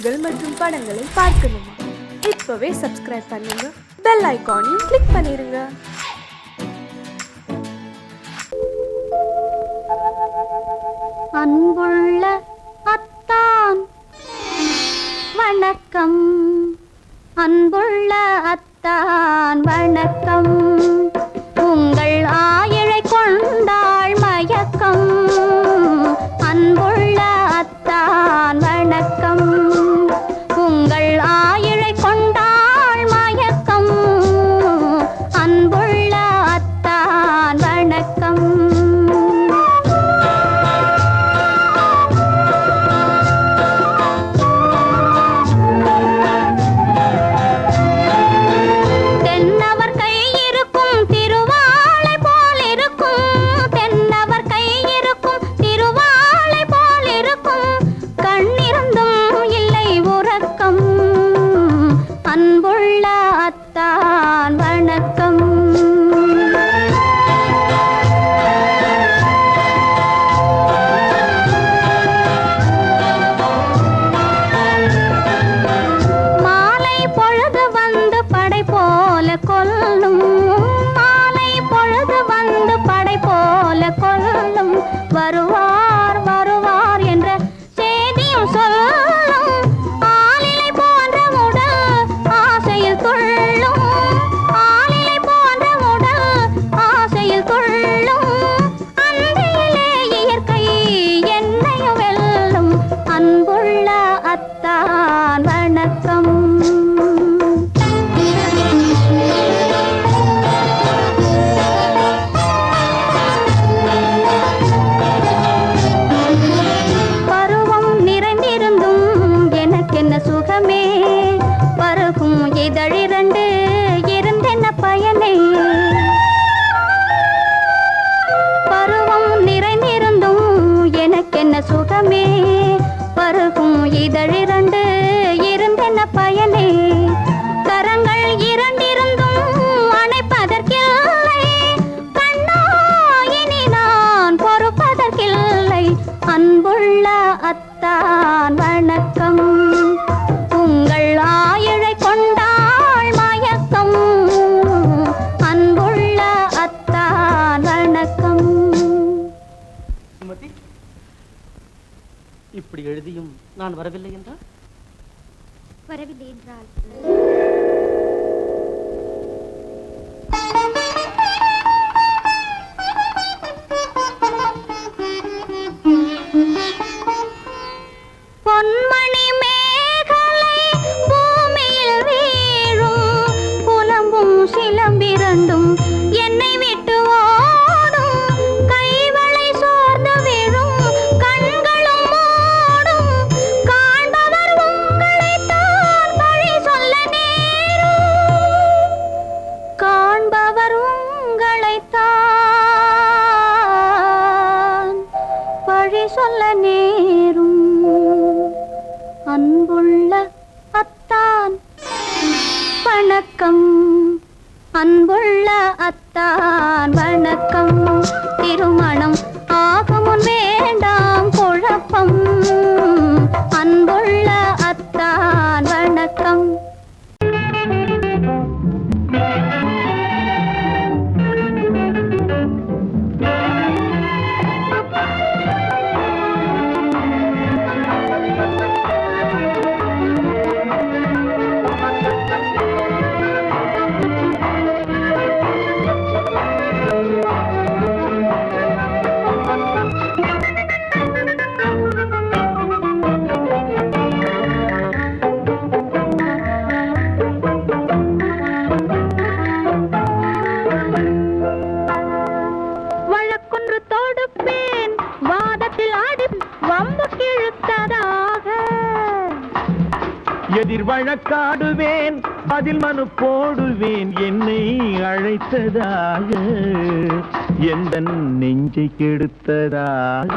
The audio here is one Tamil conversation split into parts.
செய்திகள் மற்றும் படங்களை பார்க்கணுமா? இப்பவே சப்ஸ்கிரைப் பண்ணுங்க, பெல் ஐகானையும் கிளிக் பண்ணிருங்க. அன்புள்ள அத்தான் வணக்கம், அன்புள்ள அத்தான் வணக்கம். உங்கள் ஆயிழை கொண்டாள் மயக்கம். அன்புள்ள அத்தான் வணக்கம். உங்கள் ஆயிழை கொண்டாள் மயக்கம். அன்புள்ள அத்தான் வணக்கம். வருவார் வருவார் என்ற செய்தியும் சொல்லும். ஆளிலை போன்ற உடல் ஆசையில் துள்ளும். ஆளிலை போன்ற உடல் ஆசையில் துள்ளும். அன்பிலே இயற்கை என்னையும் வெல்லும். அன்புள்ள அத்தான் வணக்கம். சுகமே பருகும் இதழிரண்டு இருந்தென்ன பயனே? பருவம் நிறைந்திருந்தும் எனக்கென்ன சுகமே? பருகும் இதழிரண்டு இருந்தென்ன பயனே? கரங்கள் இரண்டிருந்தும் அணைப்பதற்கில்லை. கண்ணா இனி நான் பொறுப்பதற்கில்லை. அன்புள்ள அத்தான் வணக்கம். உங்கள் ஆயிழை கொண்டாள் மயக்கம். அன்புள்ள அத்தான் வணக்கம். சுமதி, இப்படி எழுதியும் நான் வரவில்லை என்றால்? வரவில்லை என்றால் பொன்மணி மேகலை பூமியில் வீழும். புலம்பும் சிலம்பிரண்டும் என்னை விட்டு ஓடும். கைவளை சோர்ந்து விழும், கண்களும் மூடும். காண்பவர் உங்களைத்தான் பழி சொல்ல நேரும். காண்பவர் உங்களைத்தான் பழி சொல்ல நேரும். அன்புள்ள அத்தான் வணக்கம். அன்புள்ள அத்தான் வணக்கம். திருமணம் ஆகமுன் வேண்டாம் குழப்பம். அன்புள்ள அத்தான் வணக்கம். எதிர் வழக்காடுவேன், அதில் மனு போடுவேன். என்னை அழைத்ததாக எந்த நெஞ்சை கெடுத்ததாக.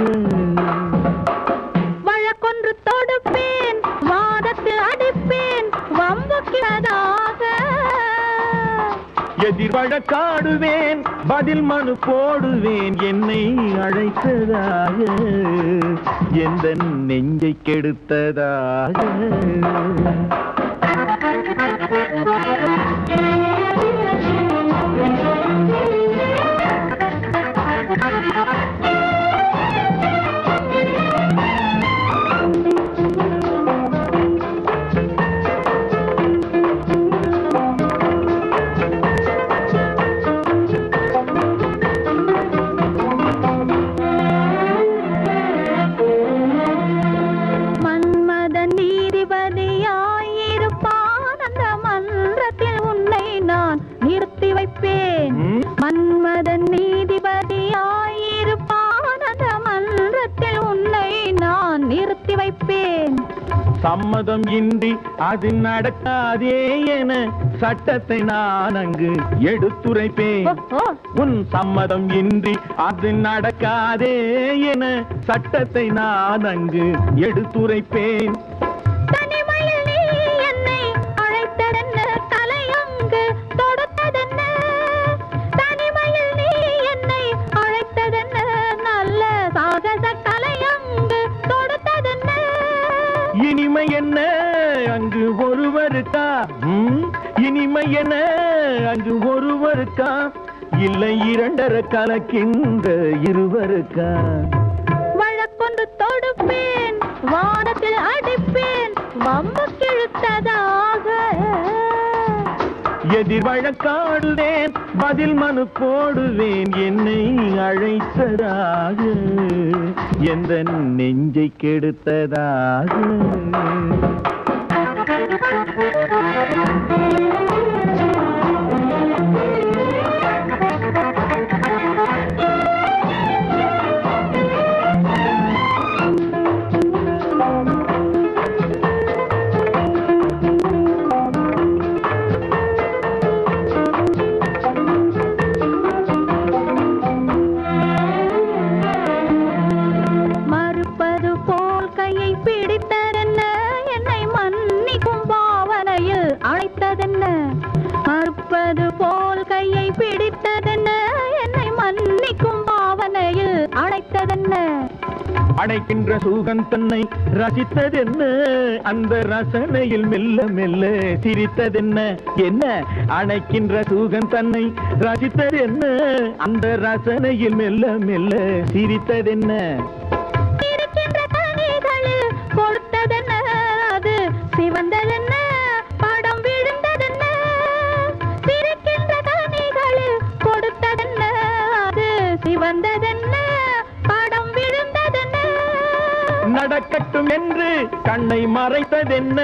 வழக்கொன்று தொடுப்பேன், வாதத்தில் அடிப்பேன், வம்புக்கிறதாக. எதிர் வழக்காடுவேன் பதில் மனு போடுவேன் என்னை அழைத்ததாக எந்த நெஞ்சை கெடுத்ததாக மன்மதன் நீதிபதியாயிருப்பான் அந்த மன்றத்தில் உன்னை நான் நிறுத்தி வைப்பேன். சம்மதம் இன்றி அது நடக்காதே என சட்டத்தை நான் அங்கு எடுத்துரைப்பேன். உன் சம்மதம் இன்றி அது நடக்காதே என சட்டத்தை நான் அங்கு எடுத்துரைப்பேன். இனிமை என்ன அங்கு ஒருவருக்கா? இனிமை என்ன அங்கு ஒருவருக்கா? இல்லை இரண்டரை கலக்கின்ற இருவருக்கா? வழக்கொன்று தொடுப்பேன், வானத்தில் அடிப்பேன், வம்பு கிழுத்ததாக. எதிர் வழக்காடுவேன் பதில் மனு போடுவேன் என்னை அழைத்ததாக எந்த நெஞ்சை கெடுத்ததாக. மறுப்பது போல் கையை பிடித்ததென்ன, என்னை மன்னிக்கும் பாவனையில் அழைத்ததென்ன. அடைக்கின்ற சுகம் தன்னை ரசித்ததென்ன, அந்த ரசனையில் மெல்ல மெல்ல சிரித்ததென்ன. என்ன அணைக்கின்ற சுகம் தன்னை ரசித்ததென்ன, அந்த ரசனையில் மெல்ல மெல்ல சிரித்ததென்ன. கொடுத்ததென்ன அது சிவந்ததென்ன, படம் விழுந்ததென்ன. சிரிக்கின்ற கனிகளில் கொடுத்ததென்ன அது சிவந்ததென்ன, படம் விழுந்ததென்ன. நடக்கட்டும் என்று கண்ணை மறைத்ததென்ன,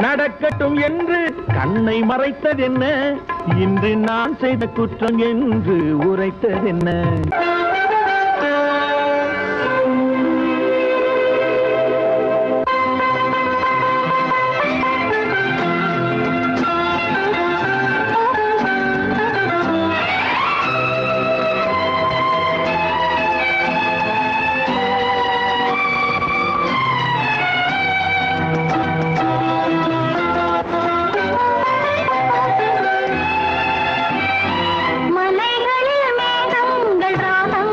நடக்கட்டும் என்று கண்ணை மறைத்ததென்ன, இன்று நான் செய்த குற்றம் என்று உரைத்ததென்ன. மலைகளில் மேகங்கள் ராகம்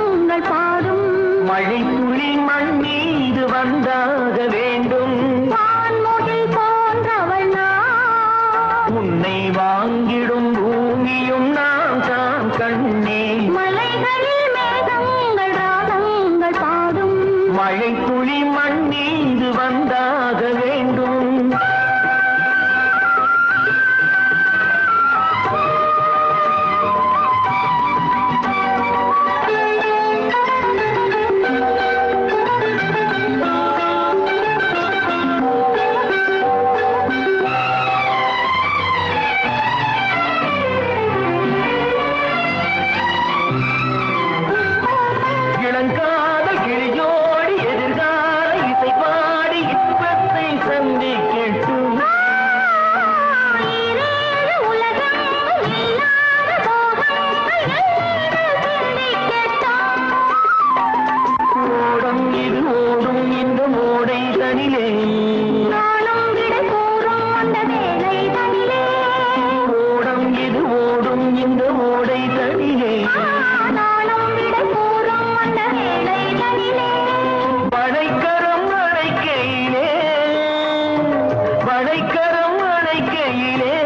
அலைக்கரம் அணைக்கையிலே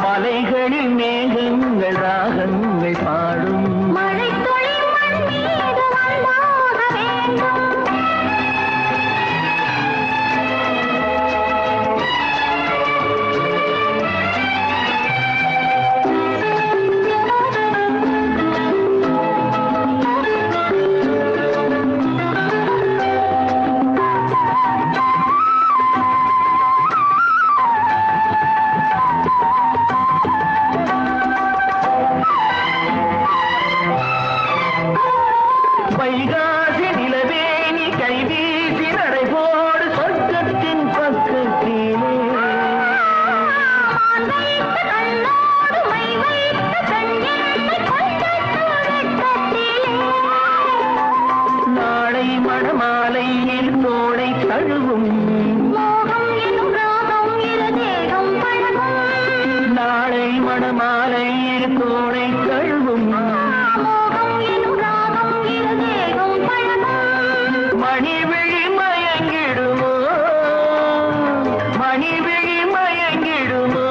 மலைகளில் மேகங்கள் ராகங்கள் பாடும் வைகாசி நிலவே நீ கைவீசி நடைபோடு சொர்க்கத்தின் பக்கத்திலே நாளை மணமாலையில் தோளை தழுவும் நாளை மணமாலையில் தோளை தழுவும் மணிவிழி மயங்கிடுமோ மணிவிழி மயங்கிடுமோ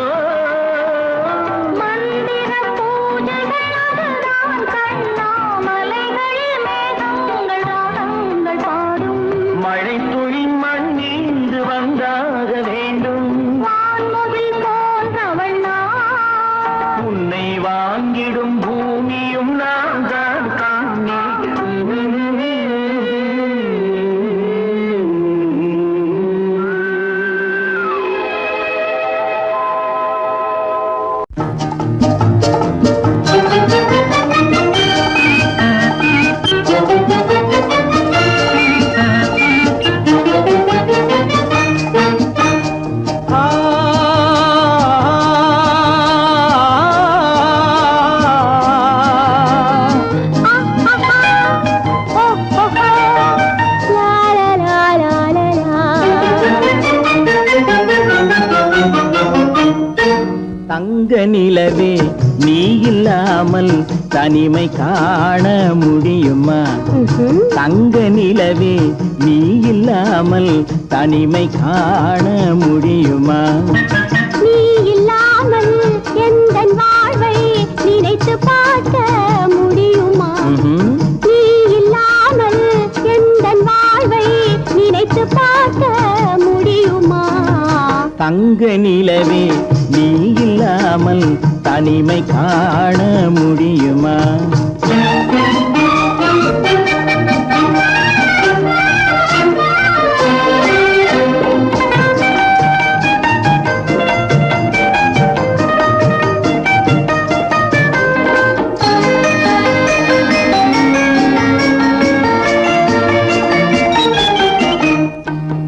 மழை துளி மண்ணீந்து வந்தாக வேண்டும் உன்னை வாங்கிடும் பூமியும் நான் தான் தங்க நிலவே நீ இல்லாமல் தனிமை காண முடியுமா தங்க நிலவே நீ இல்லாமல் தனிமை காண முடியுமா நீ இல்லாமல் எந்தன் வாழ்வை நினைத்து பார்க்க முடியுமா நீ இல்லாமல் எந்தன் வாழ்வை நினைத்து பார்க்க முடியுமா தங்க நிலவே நீ இல்லாமல் தனிமை காண முடியுமா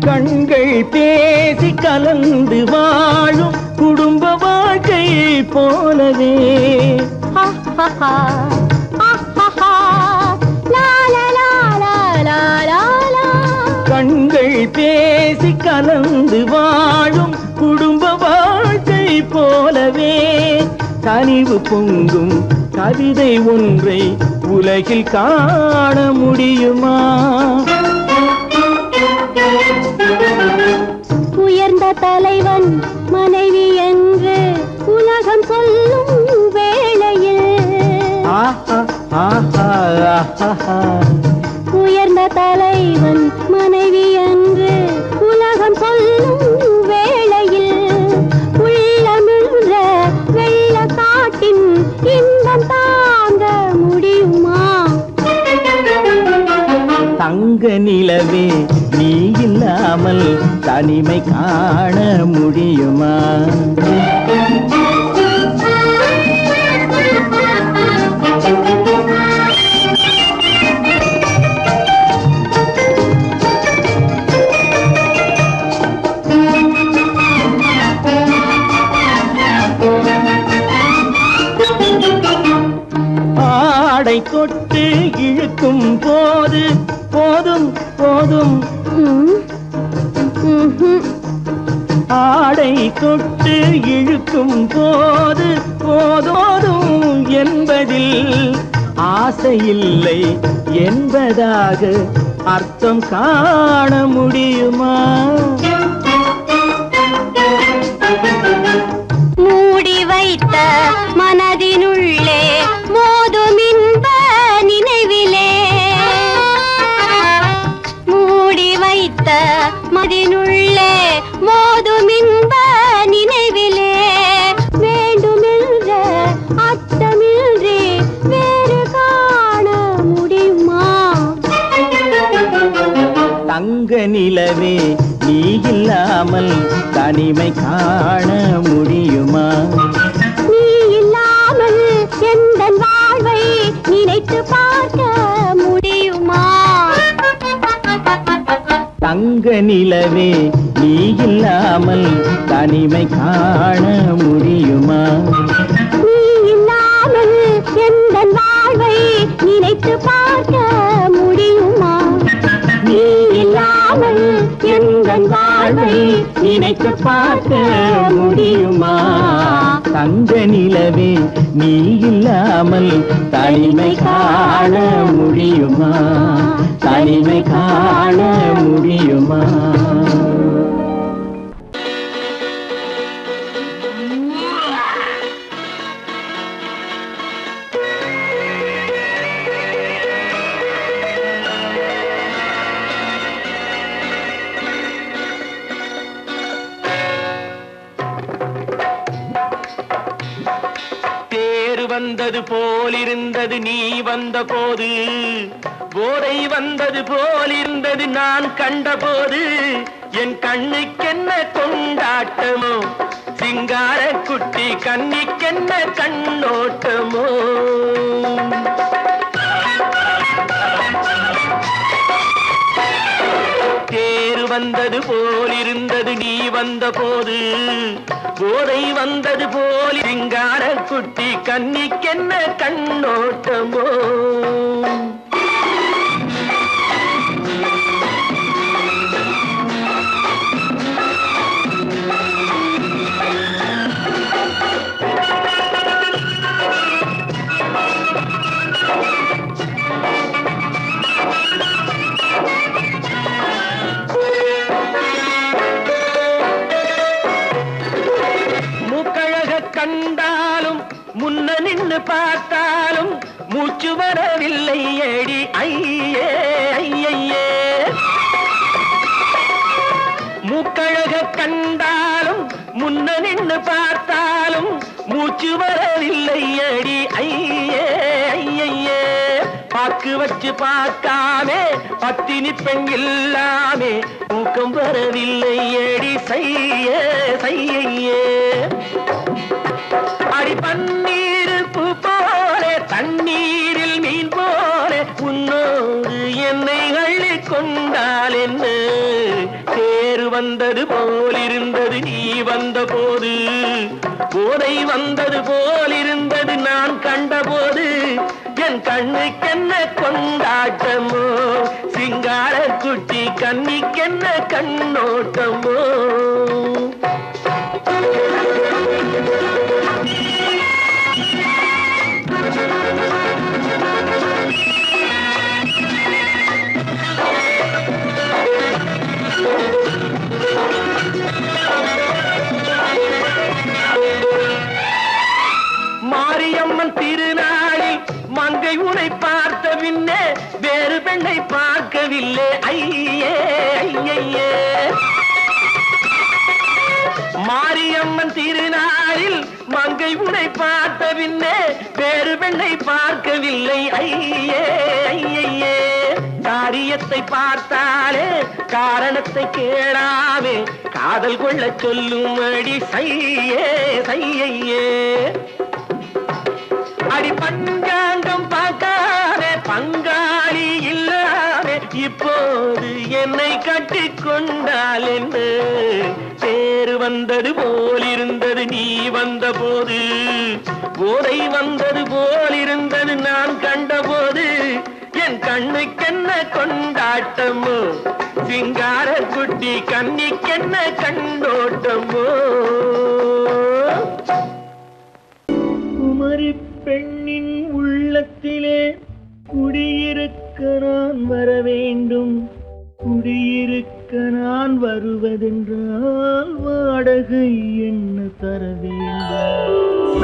கண்கள் பேசி கலந்து வாழும் குடும்ப வாழ்க்கை போலவே கண்கள் பேசி கலந்து வாழும் குடும்ப வாழ்க்கை போலவே கனிவு பொங்கும் கவிதை ஒன்றை உலகில் காண முடியுமா உயர்ந்த தலைவன் மனைவி என்று உலகம் சொல்லும் வேளையில் உயர்ந்த தலைவன் மனைவி என்று உலகம் சொல்லும் வேளையில் உள்ளமிழ்ந்த வெள்ள காட்டின் இன்பம் தாங்க முடியுமா தங்க நிலவே நீ இல்லாமல் தனிமை காண முடியுமா ஆடை தொட்டு இழுக்கும் போது போதும் போதும் ஆடை தொட்டு இழுக்கும் போது போதோதும் என்பதில் ஆசையில்லை என்பதாக அர்த்தம் காண முடியுமா? மூடி வைத்த மனதினுள்ளே மோதும் இன்ப நினைவிலே, மூடி வைத்த மனதினுள்ளே மோதும் இன்ப நினைவிலே, வேண்டுமென்ற அர்த்தமின்றி வேறு காண முடியுமா? தங்க நிலவே நீ இல்லாமல் தனிமை காண முடியுமா? நீ இல்லாமல் எந்தன் வாழ்வை நினைத்து பார்க்க முடியுமா? தங்க நிலவே நீ இல்லாமல் தனிமை காண முடியுமா? நீ இல்லாமல் எந்தன் வாழ்வை நினைத்து பார்க்க முடியுமா? நீ இல்லாமல் எந்தன் வாழ்வை நினைத்து பார்க்க முடியுமா? தங்க நிலவே நீ இல்லாமல் தனிமை காண முடியுமா? தனிமை காண முடியுமா? வந்தது போலிருந்தது நீ வந்த போது, போதை வந்தது போலிருந்தது நான் கண்டபோது, என் கண்ணுக்கென்ன கொண்டாட்டமோ, சிங்கார குட்டி கண்ணிக்கென்ன கண்ணோட்டமோ. தேர் வந்தது போலிருந்தது நீ வந்த போது, போதை வந்தது போல் சிங்கார குட்டி கண்ணிக்கென்ன கண்ணோட்டமோ. கண்டாலும் முன்ன நின்று பார்த்தாலும் மூச்சு வரவில்லை ஏடி ஐயே ஐயே. மூக்கழக கண்டாலும் முன்ன நின்று பார்த்தாலும் மூச்சு வரவில்லை ஏடி ஐயே ஐயே. பாக்கு வச்சு பார்க்காமே பத்தினி பெண் இல்லாமே ஊக்கம் வரவில்லை ஏடி செய்ய செய்யே. அடி பன்னீர் பூ போலே தண்ணீரில் மீன் போலே உன்னோடு என்னை அள்ளி கொண்டால் என்ன. தேர் வந்தது போலிருந்தது நீ வந்த போது, போதை வந்தது போலிருந்தது நான் கண்டபோது, என் கண்ணுக்கென்ன கொண்டாட்டமோ, சிங்கார குட்டி கண்ணிக்கென்ன கண்ணோட்டமோ. மாரியம்மன் திருநாளில் மங்கை உனை பார்த்த பின்னே வேறு பெண்ணை பார்க்கவில்லை ஐயே ஐயே. மாரியம்மன் திருநாளில் மங்கை உனை பார்த்த பின்னே வேறு பெண்ணை பார்க்கவில்லை ஐயே ஐயே. காரியத்தை பார்த்தாலே காரணத்தை கேளாமே காதல் கொள்ள சொல்லும்படி செய்யே செய்யே. அடி பஞ்சாங்கம் பார்க்காதே பங்காளி இல்லாமே இப்போது என்னை கட்டி கொண்டால் என்ன. தேர் வந்தது போலிருந்தது நீ வந்த போது, போதை வந்தது போலிருந்தது நான் கண்டபோது, என் கண்ணுக்கென்ன கொண்டாட்டமோ, சிங்கார குட்டி கண்ணிக்கென்ன கண்ணோட்டமோ. குமரி பெண்ணின் உள்ளத்திலே குடியிருக்க நான் வர வேண்டும். குடியிருக்க நான் வருவதென்றால் வாடகை என்ன தர வேண்டும்?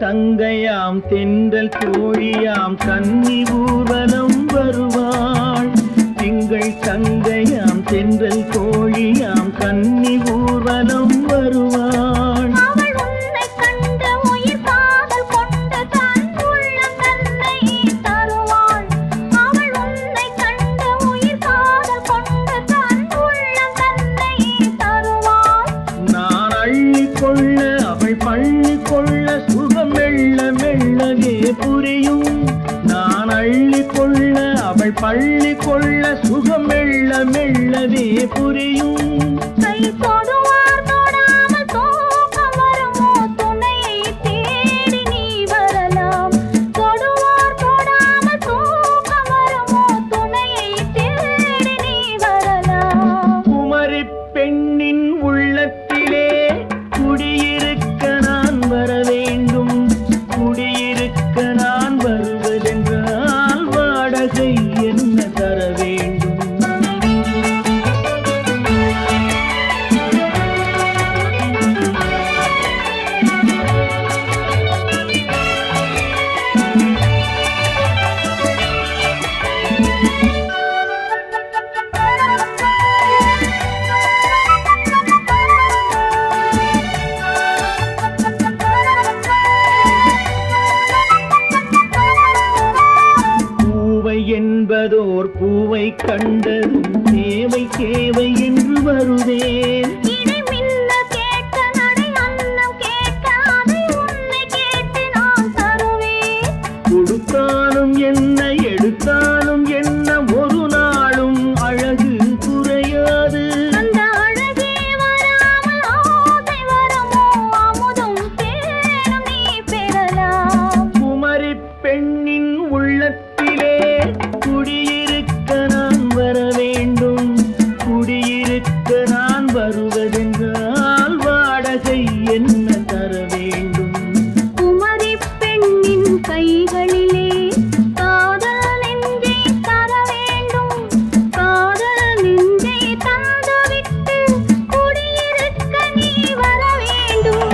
தங்கையாம் தென்றல் தோழியாம் கன்னி ஊர்வலம் வருவாள். திங்கள் தங்கையாம் தென்றல் தோழியாம் கன்னி ஊர்வலம் வருவாள். நான் அள்ளி கொள்ள அவள் பள்ளி கொள்ள சுகம் மெல்ல மெல்லவே புரியும். நான் அள்ளி கொள்ள அவள் பள்ளி கொள்ள சுகம் மெல்ல மெல்லவே புரியும். குமரி பெண்ணின் உள்ளத்திலே குடியிருக்க நான் வர வேண்டும். குடியிருக்க நான் வருவதென்றால் வாடகை என்ன தர வேண்டும்? என்பதோர் பூவை கண்டதும் தேவை தேவை என்று வருவேன். கொடுத்தாலும் என்ன எடுத்தாலும் என்ன ஒரு நாளும் அழகு குறையாது. குமரி பெண்ணின் உள்ளத்திலே குடியிருக்க நான் வர வேண்டும். குடியிருக்க நான் வருவதென்றால் வாடகை என்ன தர வேண்டும்? குமரி பெண்ணின் கைகளிலே காதல் நெஞ்சை தர வேண்டும். காதல் நெஞ்சை தந்துவிட்டு குடியிருக்க நீ வர வேண்டும்.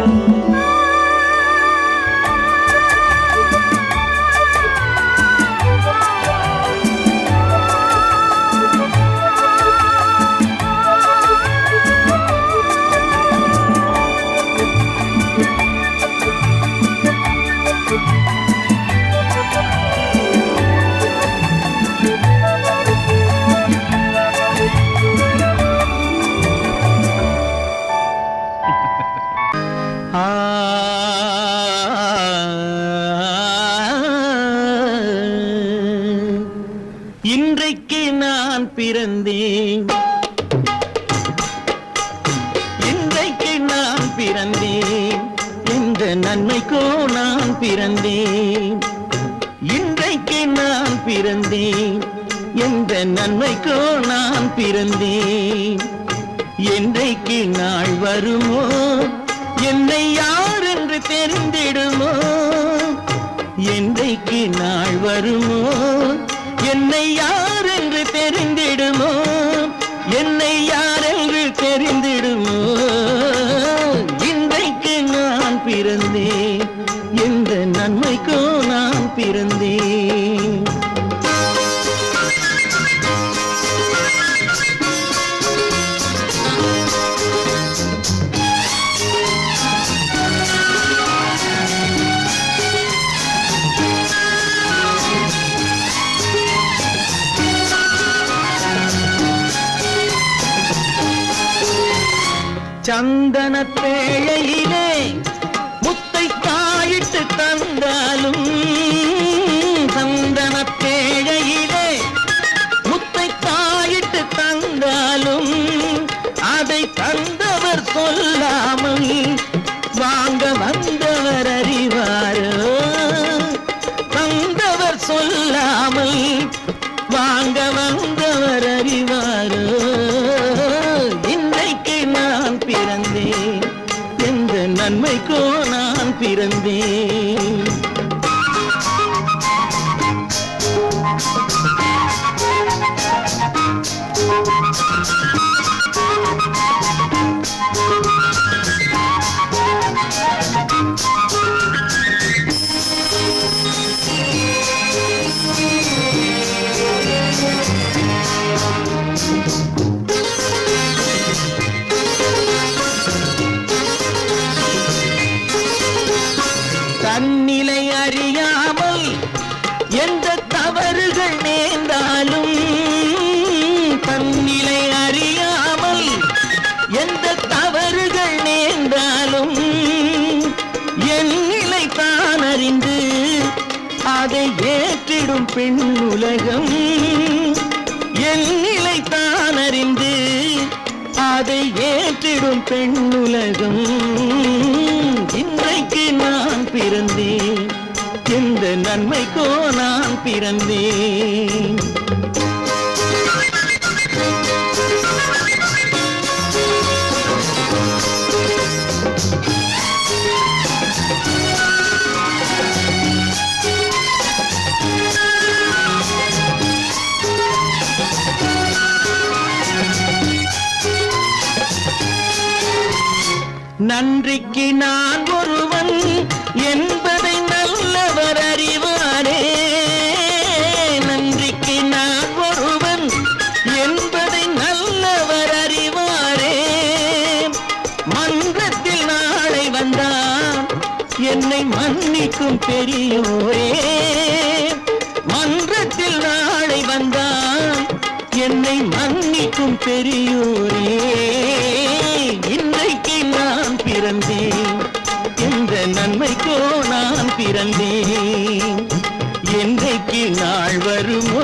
இன்றைக்கு நான் பிறந்தேன். இன்றைக்கு நான் பிறந்தேன். இந்த நன்மைக்கோ நான் பிறந்தேன். இன்றைக்கு நான் பிறந்தேன். எந்த நன்மைக்கோ நான் பிறந்தேன். என்றைக்கு நாள் வருமோ என்னை யார் என்று தெரிந்திடுமோ? என்றைக்கு நாள் வருமோ என்னை யார் என்று தெரிந்திடுமோ? என்னை யார் என்று தெரிந்திடுமோ? இன்றைக்கு நான் பிறந்தேன். எந்த நன்மைக்கோ நான் பிறந்தேன். சந்தன பேழையிலே முத்தை காயிட்டு தந்தாலும் சந்தன பேழையிலே முத்தை காயிட்டு தந்தாலும் அதை தந்தவர் சொல்லாமல் வாங்க வந்தவர் அறிவாரோ தந்தவர் சொல்லாமல் வாங்க வந்தவர் அறிவாரோ இன்றைக்கு நான் பிறந்தேன் எந்த நன்மைக்கோ நான் பிறந்தேன் தன்னிலை அறியாமல் எந்த தவறுகள் நேர்ந்தாலும் தன்னிலை அறியாமல் எந்த தவறுகள் நேர்ந்தாலும் என் நிலை தான் அறிந்து அதை ஏற்றிடும் பெண் உலகம் என் நிலை தான் அறிந்து அதை ஏற்றிடும் பெண் உலகம் இன்றைக்கு நான் பிறந்தேன் எந்த நன்மைக்கோ நான் பிறந்தேன் நன்றிக்கு நான் ஒருவன் என்பதை நல்லவர் அறிவாரே நன்றிக்கு நான் ஒருவன் என்பதை நல்லவர் அறிவாரே மன்றத்தில் நாளை வந்தான் என்னை மன்னிக்கும் பெரியோரே மன்றத்தில் நாளை வந்தான் என்னை மன்னிக்கும் பெரியோரே இன்றைக்கு நான் பிறந்தேன் எந்த நன்மைக்கோ நான் பிறந்தேன் என்றைக்கு நாள் வருமோ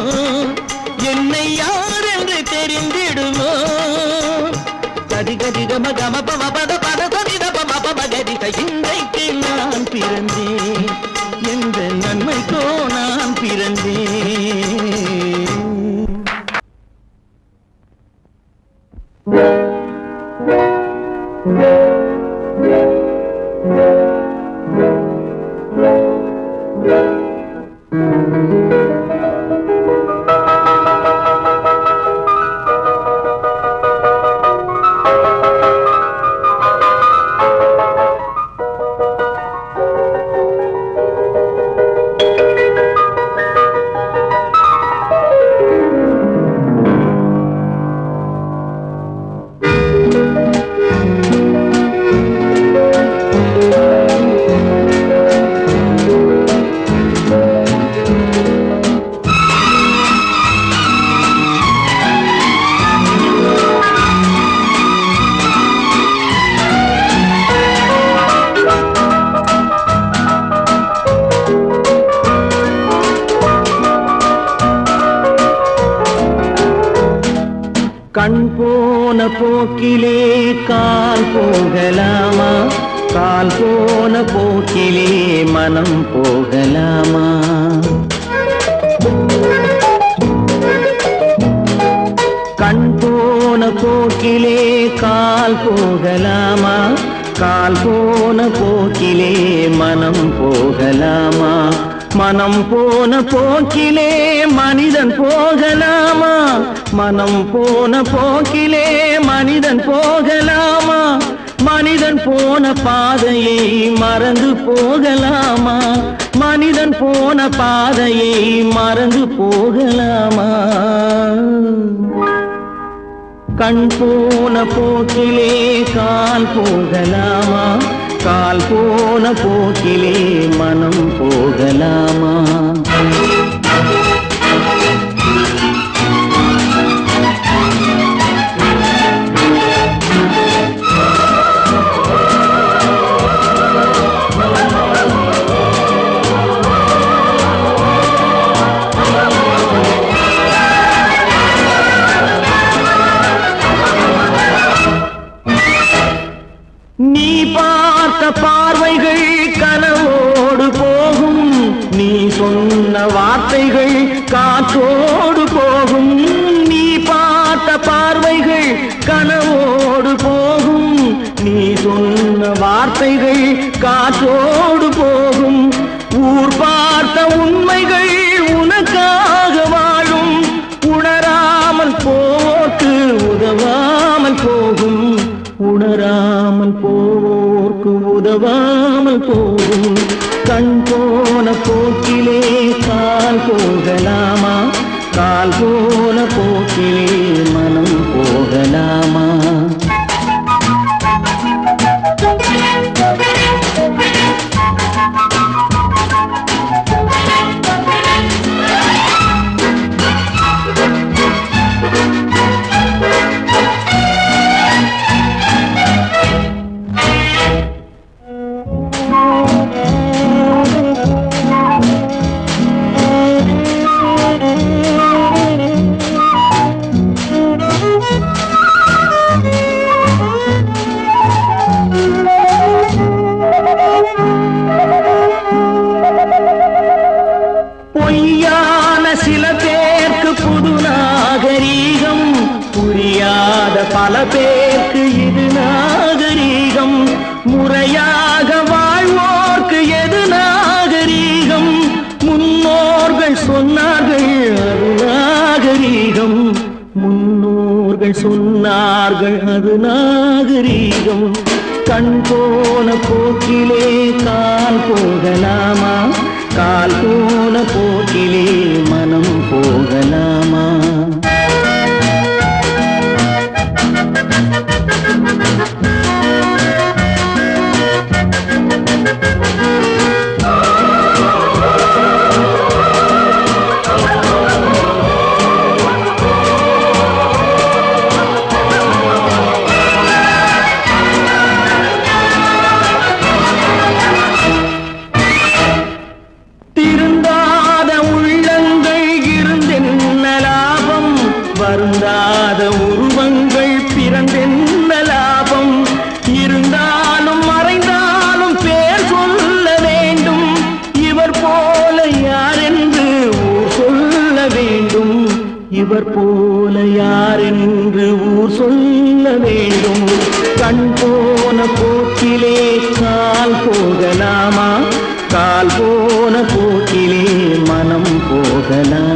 என்னை யார் என்று தெரிந்திடுமோ கதி கதி கம கம பம பத பத கதித பம பம கதித இன்றைக்கு நான் பிறந்தேன் எந்த நன்மைக்கோ நான் பிறந்தேன் கண் போன போக்கிலே கால் போகலாமா கால் போன போக்கிலே மனம் போகலாமா கண் போன போக்கிலே கால் போகலாமா கால் போன போக்கிலே மனம் போகலாமா மனம் போன போக்கிலே மனிதன் போகலாமா மனம் போன போக்கிலே மனிதன் போகலாமா மனிதன் போன பாதையை மறந்து போகலாமா மனிதன் போன பாதையை மறந்து போகலாமா கண் போன போக்கிலே கால் போகலாமா கால் போன போக்கிலே மனம் போகலாமா காற்றோடு போகும், நீ பார்த்த பார்வைகள் கனவோடு போகும், நீ சொன்ன வார்த்தைகள் காற்றோடு போகும், ஊர் பார்த்த உண்மைகள் உனக்காக வாழும், உணராமல் போக்கு உதவாமல் போகும், உணராமல் போக்கு உதவாமல் போகும். கண் போன போக்கிலே கால் போகலாமா, கால் போன போக்கிலே மனம் போகலாமா? பொய்யான சில பேருக்கு புது நாகரீகம், புரியாத பல பேருக்கு இது நாகரீகம், முறையாக வாழ்வோர்க்கு எது நாகரீகம், முன்னோர்கள் சொன்னார்கள் அது நாகரீகம், முன்னோர்கள் சொன்னார்கள் அது நாகரீகம். கண் போன போக்கிலே கால் போகலாமா, கால் போன போக்கிலே மனம் போகலாமா? வருந்தாத உருவங்கள் பிறந்தென்ன லாபம், இருந்தாலும் மறைந்தாலும் பேர் சொல்ல வேண்டும், இவர் போல யாரென்று ஊர் சொல்ல வேண்டும், இவர் போல யாரென்று ஊர் சொல்ல வேண்டும். கண் போன போக்கிலே கால் போகலாமா, கால் போன போக்கிலே மனம் போகலாம்?